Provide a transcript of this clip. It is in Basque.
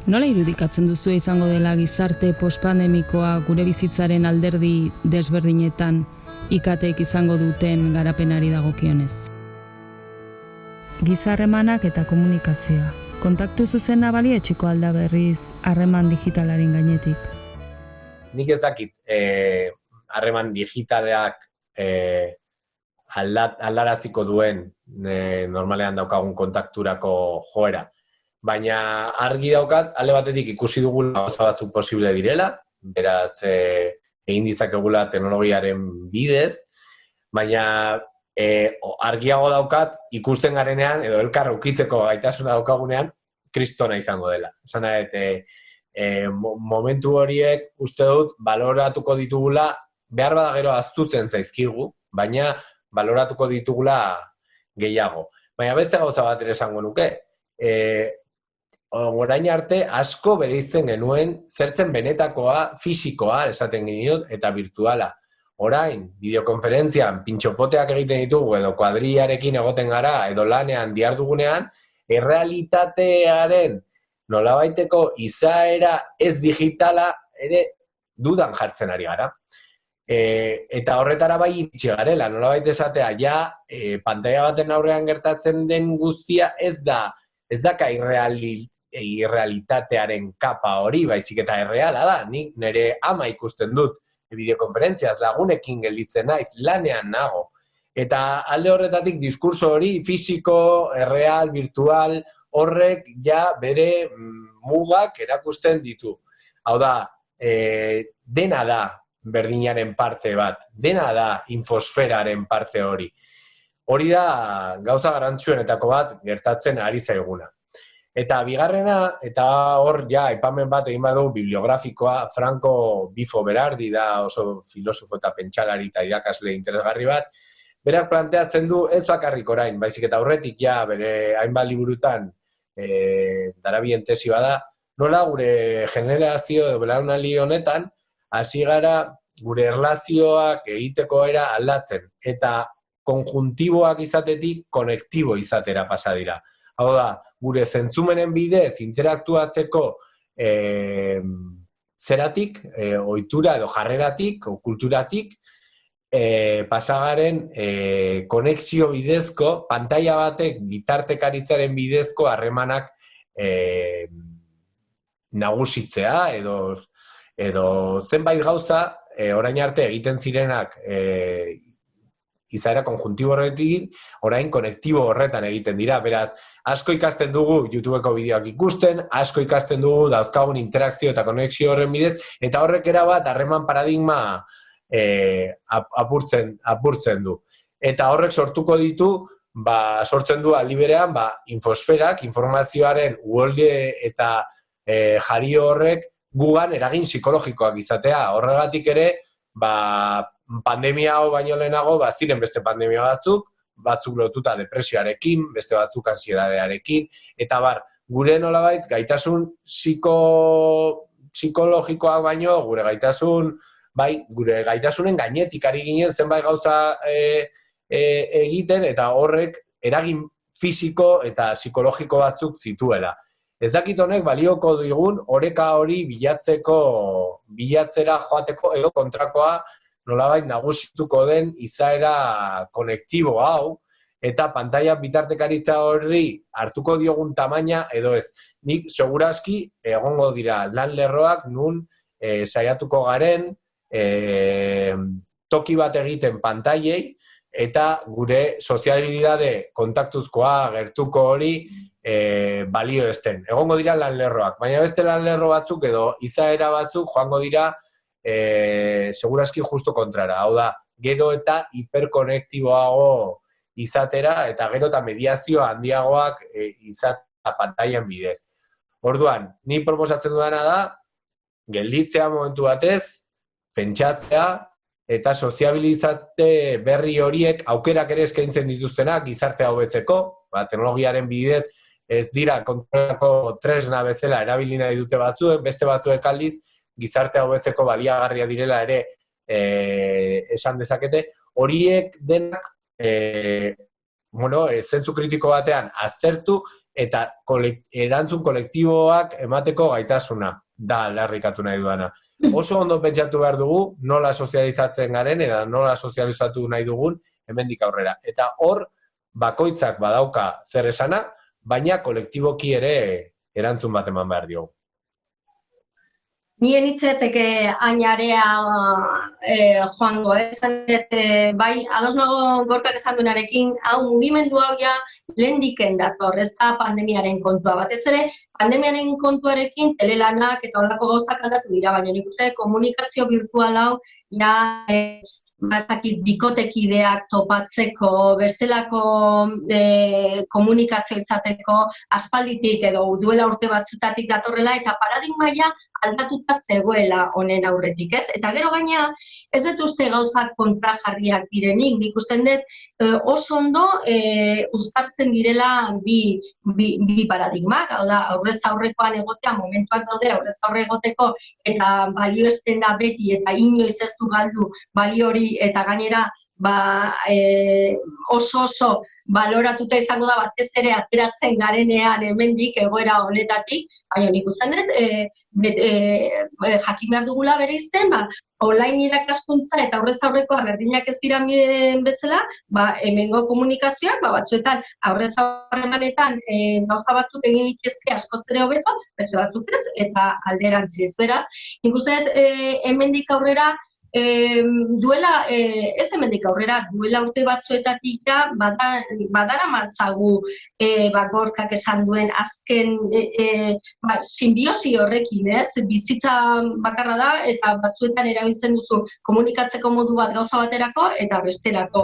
Nola irudikatzen duzu izango dela gizarte postpandemikoa gure bizitzaren alderdi desberdinetan IKTek izango duten garapenari dagokionez? Giza harremanak eta komunikazioa. Kontaktu zuzena balietxiko alda berriz harreman digitalaren gainetik? Nik ez dakit harreman digitalak aldaraziko duen normalean daukagun kontakturako joera. Baina argi daukat, alde batetik ikusi dugula gauza batzuk posible direla, beraz egin ditzakegula teknologiaren bidez, baina argiago daukat ikusten garenean, edo elkar ukitzeko gaitasuna daukagunean, kristona izango dela. Esan momentu horiek uste dut baloratuko ditugula, behar bada gero ahaztutzen zaizkigu, baina baloratuko ditugula gehiago. Baina beste gauza bat ere esango nuke, orain arte asko bereizten genuen zertzen benetakoa, fisikoa, esaten geniot, eta virtuala. Orain, bideokonferentzian pintxopoteak egiten ditugu edo kuadrillarekin egoten gara edo lanean dihardugunean, errealitatearen nolabaiteko izaera ez digitala ere dudan jartzen ari gara. Eta horretara bai iritsi garela, nolabait esatea, pantalla baten aurrean gertatzen den guztia ez daka irrealitatearen kapa hori, baizik eta erreala da. Nik nire ama ikusten dut bideokonferentziaz, lagunekin gelditzen naiz, lanean nago. Eta alde horretatik diskurso hori, fisiko, erreal, virtual, horrek ja bere mugak erakusten ditu. Hau da, dena da berdinaren parte bat, dena da infosferaren parte hori. Hori da gauza garrantzitsuenetako bat gertatzen ari zaiguna. Eta bigarrena, eta hor aipamen bat egin badu bibliografikoa, Franco Bifo Berardi da oso filosofo eta pentsalari eta irakasle interesgarri bat, berak planteatzen du ez bakarrik orain, baizik eta aurretik bere hainbat liburutan darabien tesi bada, nola gure generazio edo belaunaldi honetan hasi gara gure erlazioak egiteko era aldatzen eta konjuntiboak izatetik konektibo izatera pasa dira. Hau da, gure zentzumenen bidez interaktuatzeko zeratik, ohitura edo jarreratik, o kulturatik, pasagaren konexio bidezko, pantalla batek bitartekaritzaren bidezko harremanak nagusitzea edo zenbait gauza orain arte egiten zirenak izaera konjuntibo horretik, orain konektibo horretan egiten dira. Beraz, asko ikasten dugu YouTubeko bideoak ikusten, asko ikasten dugu dauzkagun interakzio eta konexio horren bidez, eta horrek erabat harreman paradigma apurtzen du. Eta horrek sortuko ditu, sortzen du aldi berean, infosferak, informazioaren uholde eta jario horrek gugan eragin psikologikoak izatea. Horregatik ere, pandemia hau baino lehenago, ziren beste pandemia batzuk lotuta depresioarekin, beste batzuk antsiedadearekin, eta gure nolabait gaitasun psikologikoak baino, gure gaitasunen gainetik ari ginen zenbait gauza egiten, eta horrek eragin fisiko eta psikologiko batzuk zituela. Ez dakit honek balioko digun oreka hori bilatzera joateko edo kontrakoa nolabait nagusituko den izaera konektibo hau eta pantalla bitartekaritza horri hartuko diogun tamaina edo ez. Nik segurazki egongo dira lan lerroak nun saiatuko garen toki bat egiten pantailei eta gure sozialidade kontaktuzkoa gertuko hori balio esten. Egongo dira lan lerroak, baina beste lan lerro batzuk edo izaera batzuk joango dira segurazki justo kontrara. Hau da, gero eta hiperkonektiboago izatera eta gero eta mediazio handiagoak izatea pantailan bidez. Orduan, ni proposatzen dudana da, gelditzea momentu batez, pentsatzea eta soziabilizate berri horiek aukerak ere eskaintzen dituztenak gizartea hobetzeko, teknologiaren bidez ez dira kontrako tresna bezala erabili nahi dute batzuek, beste batzuek aldiz, gizartea hobetzeko baliagarria direla ere esan dezakete, horiek denak zentzu kritiko batean aztertu eta erantzun kolektiboak emateko gaitasuna da aldarrikatu nahi duana. Oso ondo pentsatu behar dugu nola sozializatzen garen eta nola sozializatu nahi dugun hemendik aurrera. Eta hor bakoitzak badauka zer esana, baina kolektiboki ere erantzun bat eman behar diogu. Nien hitzeteke ainarea joango, bai, ados nago Gorkak esan duenarekin, hau mugimendu hau ja lehendiken dator, ez da pandemiaren kontua. Batez ere, pandemiaren kontuarekin telelanak eta horrelako gauzak aldatu dira, baina nik uste komunikazio virtual hau ja bikotekideak topatzeko, bestelako komunikazio izateko aspalditik edo duela urte batzutatik datorrela eta paradigmaia aldatuta zegoela honen aurretik, ez? Eta gero gaina ez dut uste gauzak kontrajarriak direnik, nik uste dut oso ondo uztartzen direla bi paradigmak, hau da, aurrez aurrekoan egotea, momentuak daude aurrez aurre egoteko eta balioesten da beti eta inoiz ez du galdu balio hori eta gainera oso baloratuta izango da batez ere ateratzen garenean hemendik egoera honetatik, baina nik uste dut jakin behar dugula bereizten, online irakaskuntza eta aurrez aurrekoa berdinak ez dira bezala, hemengo komunikazioak, batzuetan aurrez aurremanetan gauza batzuk egin litezke askoz ere hobeto, beste batzuk ez, eta alderantziz. Beraz, nik uste dut hemendik aurrera duela, ez hemendik aurrera, duela urte batzuetatik ja, badara matzagu Gorkak esan duen azken simbiosi horrekin, ez? Bizitza bakarra da eta batzuetan erabiltzen duzu komunikatzeko modu bat gauza baterako eta besterako.